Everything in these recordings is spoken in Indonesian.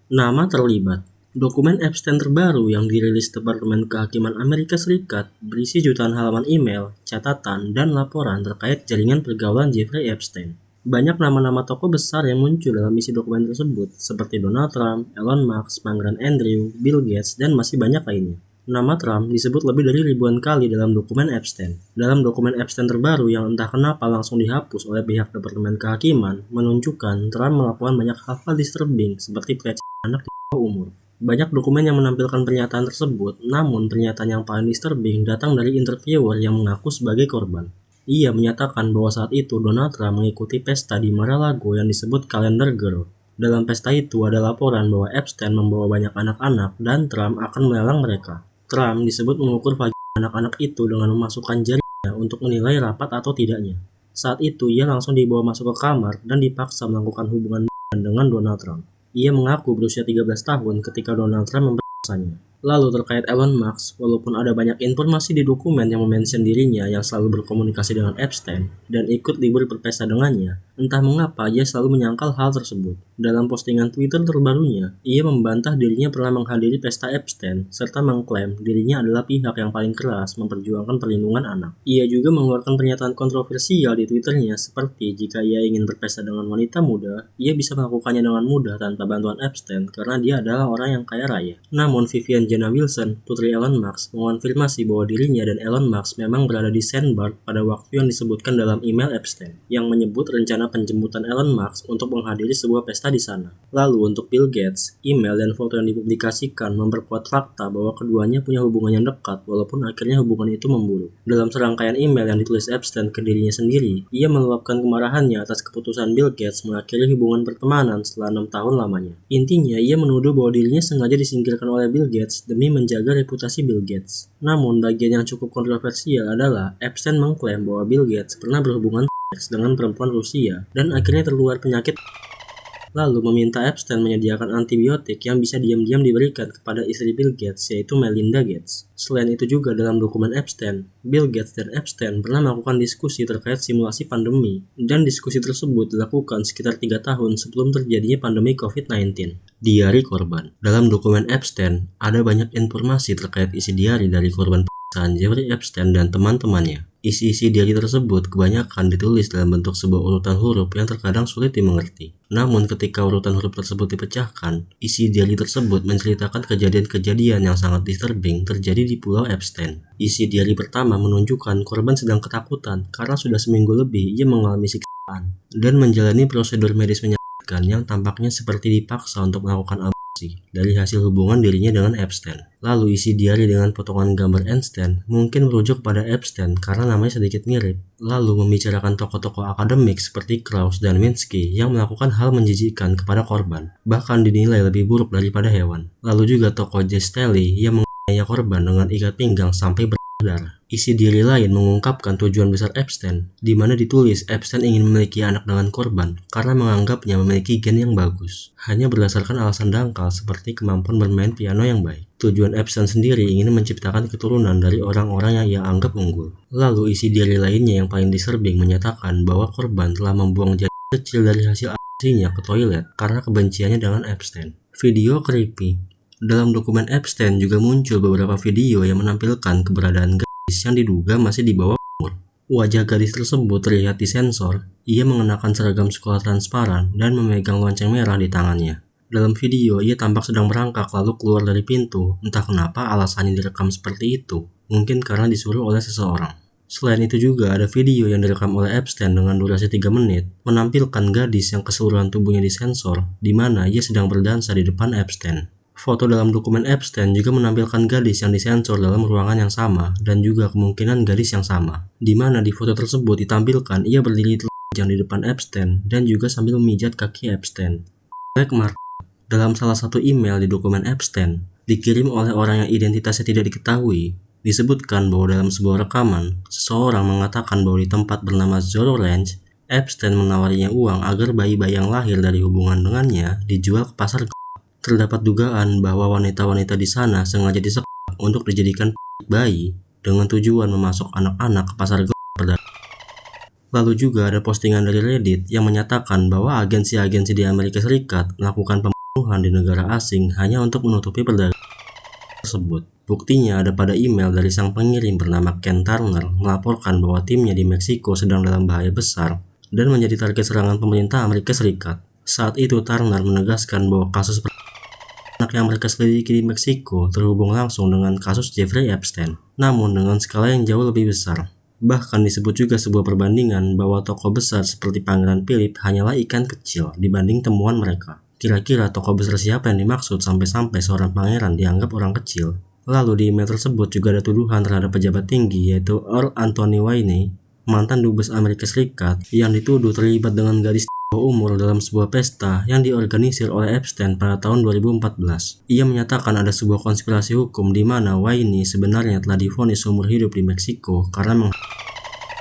Nama terlibat. Dokumen Epstein terbaru yang dirilis Departemen Kehakiman Amerika Serikat berisi jutaan halaman email, catatan, dan laporan terkait jaringan pergaulan Jeffrey Epstein. Banyak nama-nama tokoh besar yang muncul dalam isi dokumen tersebut, seperti Donald Trump, Elon Musk, Pangeran Andrew, Bill Gates, dan masih banyak lainnya. Nama Trump disebut lebih dari ribuan kali dalam dokumen Epstein. Dalam dokumen Epstein terbaru yang entah kenapa langsung dihapus oleh pihak Departemen Kehakiman, menunjukkan Trump melakukan banyak hal-hal disturbing seperti pelecehan anak di bawah umur. Banyak dokumen yang menampilkan pernyataan tersebut, namun pernyataan yang paling disturbing datang dari interviewer yang mengaku sebagai korban. Ia menyatakan bahwa saat itu Donald Trump mengikuti pesta di Mar-a-Lago yang disebut Calendar Girl. Dalam pesta itu ada laporan bahwa Epstein membawa banyak anak-anak dan Trump akan melelang mereka. Trump disebut mengukur vagina anak-anak itu dengan memasukkan jarinya untuk menilai rapat atau tidaknya. Saat itu ia langsung dibawa masuk ke kamar dan dipaksa melakukan hubungan dengan Donald Trump. Ia mengaku berusia 13 tahun ketika Donald Trump mempersanya. Lalu terkait Elon Musk, walaupun ada banyak informasi di dokumen yang memention dirinya yang selalu berkomunikasi dengan Epstein dan ikut libur berpesta dengannya, entah mengapa ia selalu menyangkal hal tersebut. Dalam postingan Twitter terbarunya, ia membantah dirinya pernah menghadiri pesta Epstein serta mengklaim dirinya adalah pihak yang paling keras memperjuangkan perlindungan anak. Ia juga mengeluarkan pernyataan kontroversial di Twitternya seperti jika ia ingin berpesta dengan wanita muda, ia bisa melakukannya dengan mudah tanpa bantuan Epstein karena dia adalah orang yang kaya raya. Namun Vivian Jenna Wilson, putri Elon Musk, mengonfirmasi bahwa dirinya dan Elon Musk memang berada di Sandbar pada waktu yang disebutkan dalam email Epstein, yang menyebut rencana penjemputan Elon Musk untuk menghadiri sebuah pesta di sana. Lalu untuk Bill Gates, email dan foto yang dipublikasikan memperkuat fakta bahwa keduanya punya hubungan yang dekat walaupun akhirnya hubungan itu memburuk. Dalam serangkaian email yang ditulis Epstein ke dirinya sendiri, ia meluapkan kemarahannya atas keputusan Bill Gates mengakhiri hubungan pertemanan setelah 6 tahun lamanya. Intinya, ia menuduh bahwa dirinya sengaja disingkirkan oleh Bill Gates demi menjaga reputasi Bill Gates. Namun bagian yang cukup kontroversial adalah Epstein mengklaim bahwa Bill Gates pernah berhubungan seks dengan perempuan Rusia dan akhirnya tertular penyakit, lalu meminta Epstein menyediakan antibiotik yang bisa diam-diam diberikan kepada istri Bill Gates, yaitu Melinda Gates. Selain itu juga dalam dokumen Epstein, Bill Gates dan Epstein pernah melakukan diskusi terkait simulasi pandemi, dan diskusi tersebut dilakukan sekitar 3 tahun sebelum terjadinya pandemi COVID-19. Diari korban. Dalam dokumen Epstein, ada banyak informasi terkait isi diari dari korban penyiksaan Jeffrey Epstein dan teman-temannya. Isi-isi diari tersebut kebanyakan ditulis dalam bentuk sebuah urutan huruf yang terkadang sulit dimengerti. Namun ketika urutan huruf tersebut dipecahkan, isi diari tersebut menceritakan kejadian-kejadian yang sangat disturbing terjadi di Pulau Epstein. Isi diari pertama menunjukkan korban sedang ketakutan karena sudah seminggu lebih ia mengalami siksaan dan menjalani prosedur medis menyakitkan yang tampaknya seperti dipaksa untuk melakukan dari hasil hubungan dirinya dengan Epstein. Lalu isi diari dengan potongan gambar Einstein mungkin merujuk pada Epstein karena namanya sedikit mirip. Lalu membicarakan tokoh-tokoh akademik seperti Krauss dan Minsky yang melakukan hal menjijikkan kepada korban, bahkan dinilai lebih buruk daripada hewan. Lalu juga tokoh Jess Staley yang menganiaya korban dengan ikat pinggang sampai berdarah. Isi diari lain mengungkapkan tujuan besar Epstein, di mana ditulis Epstein ingin memiliki anak dengan korban karena menganggapnya memiliki gen yang bagus, hanya berdasarkan alasan dangkal seperti kemampuan bermain piano yang baik. Tujuan Epstein sendiri ingin menciptakan keturunan dari orang-orang yang ia anggap unggul. Lalu isi diari lainnya yang paling disturbing menyatakan bahwa korban telah membuang jari kecil dari hasil aksinya ke toilet karena kebenciannya dengan Epstein. Video creepy. Dalam dokumen Epstein juga muncul beberapa video yang menampilkan keberadaan yang diduga masih di bawah umur. Wajah gadis tersebut terlihat disensor. Ia mengenakan seragam sekolah transparan dan memegang lonceng merah di tangannya. Dalam video, ia tampak sedang merangkak lalu keluar dari pintu. Entah kenapa alasannya direkam seperti itu. Mungkin karena disuruh oleh seseorang. Selain itu juga ada video yang direkam oleh Epstein dengan durasi 3 menit, menampilkan gadis yang keseluruhan tubuhnya disensor, di mana ia sedang berdansa di depan Epstein. Foto dalam dokumen Epstein juga menampilkan gadis yang disensor dalam ruangan yang sama dan juga kemungkinan gadis yang sama, di mana di foto tersebut ditampilkan ia berdiri telanjang di depan Epstein dan juga sambil memijat kaki Epstein. Dalam salah satu email di dokumen Epstein, dikirim oleh orang yang identitasnya tidak diketahui, disebutkan bahwa dalam sebuah rekaman, seseorang mengatakan bahwa di tempat bernama Zorro Ranch, Epstein menawarinya uang agar bayi-bayi yang lahir dari hubungan dengannya dijual ke pasar. Terdapat dugaan bahwa wanita-wanita di sana sengaja disekap untuk dijadikan bayi dengan tujuan memasok anak-anak ke pasar gelap. Lalu juga ada postingan dari Reddit yang menyatakan bahwa agensi-agensi di Amerika Serikat melakukan pembunuhan pembunuhan di negara asing hanya untuk menutupi perdagangan tersebut. Buktinya ada pada email dari sang pengirim bernama Ken Turner melaporkan bahwa timnya di Meksiko sedang dalam bahaya besar dan menjadi target serangan pemerintah Amerika Serikat. Saat itu Turner menegaskan bahwa kasus anak yang mereka selidiki di Meksiko terhubung langsung dengan kasus Jeffrey Epstein, namun dengan skala yang jauh lebih besar. Bahkan disebut juga sebuah perbandingan bahwa tokoh besar seperti Pangeran Philip hanyalah ikan kecil dibanding temuan mereka. Kira-kira tokoh besar siapa yang dimaksud sampai-sampai seorang pangeran dianggap orang kecil? Lalu di email tersebut juga ada tuduhan terhadap pejabat tinggi yaitu Earl Anthony Wayne, mantan dubes Amerika Serikat yang dituduh terlibat dengan gadis umur dalam sebuah pesta yang diorganisir oleh Epstein pada tahun 2014. Ia menyatakan ada sebuah konspirasi hukum di mana Wayne sebenarnya telah divonis seumur hidup di Meksiko karena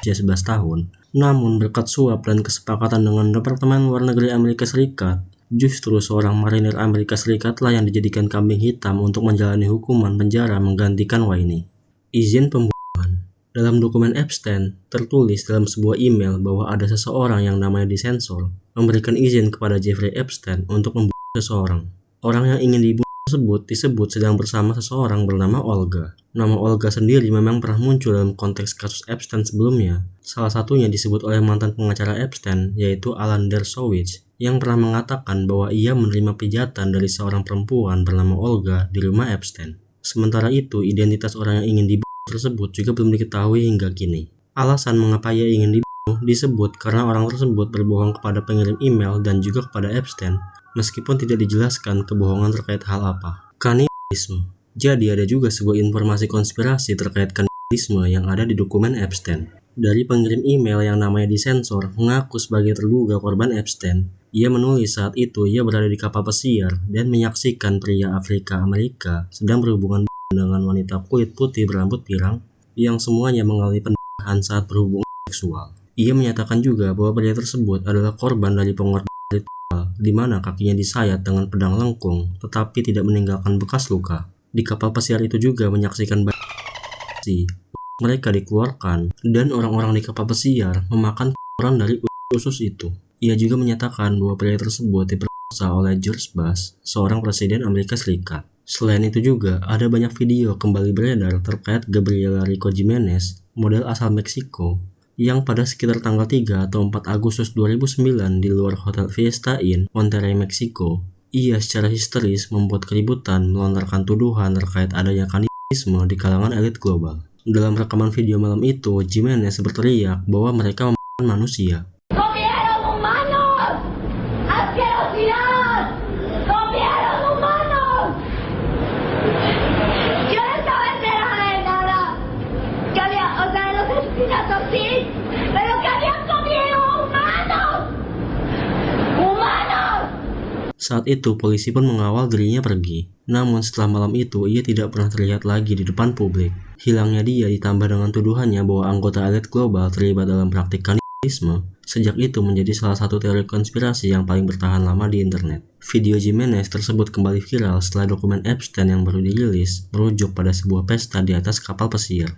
usia 11 tahun. Namun berkat suap dan kesepakatan dengan Departemen Luar Negeri Amerika Serikat, justru seorang marinir Amerika Serikat lah yang dijadikan kambing hitam untuk menjalani hukuman penjara menggantikan Wayne. Izin pembunuhan. Dalam dokumen Epstein, tertulis dalam sebuah email bahwa ada seseorang yang namanya disensor memberikan izin kepada Jeffrey Epstein untuk membunuh seseorang. Orang yang ingin dibunuh tersebut disebut sedang bersama seseorang bernama Olga. Nama Olga sendiri memang pernah muncul dalam konteks kasus Epstein sebelumnya. Salah satunya disebut oleh mantan pengacara Epstein, yaitu Alan Dershowitz, yang pernah mengatakan bahwa ia menerima pijatan dari seorang perempuan bernama Olga di rumah Epstein. Sementara itu, identitas orang yang ingin dibunuh tersebut juga belum diketahui hingga kini. Alasan mengapa ia ingin dibunuh disebut karena orang tersebut berbohong kepada pengirim email dan juga kepada Epstein, meskipun tidak dijelaskan kebohongan terkait hal apa. Kanibalisme. Jadi ada juga sebuah informasi konspirasi terkait kanibalisme yang ada di dokumen Epstein. Dari pengirim email yang namanya disensor mengaku sebagai terduga korban Epstein. Ia menulis saat itu ia berada di kapal pesiar dan menyaksikan pria Afrika Amerika sedang berhubungan dengan wanita kulit putih berambut pirang yang semuanya mengalami pendarahan saat berhubungan seksual. Ia menyatakan juga bahwa pria tersebut adalah korban dari pengorbanan ritual di mana kakinya disayat dengan pedang lengkung tetapi tidak meninggalkan bekas luka. Di kapal pesiar itu juga menyaksikan mereka dikeluarkan dan orang-orang di kapal pesiar memakan kotoran dari usus itu. Ia juga menyatakan bahwa pria tersebut diperkosa oleh George Bush, seorang presiden Amerika Serikat. Selain itu juga ada banyak video kembali beredar terkait Gabriela Rico Jimenez, model asal Meksiko, yang pada sekitar tanggal 3 atau 4 Agustus 2009 di luar Hotel Fiesta Inn, Monterrey, Meksiko. Ia secara histeris membuat keributan melontarkan tuduhan terkait adanya kanibalisme di kalangan elit global. Dalam rekaman video malam itu, Jimenez berteriak bahwa mereka memakan manusia. Saat itu polisi pun mengawal dirinya pergi. Namun setelah malam itu ia tidak pernah terlihat lagi di depan publik. Hilangnya dia ditambah dengan tuduhannya bahwa anggota elit global terlibat dalam praktik kanibalisme. Sejak itu menjadi salah satu teori konspirasi yang paling bertahan lama di internet. Video Jimenez tersebut kembali viral setelah dokumen Epstein yang baru dirilis merujuk pada sebuah pesta di atas kapal pesiar.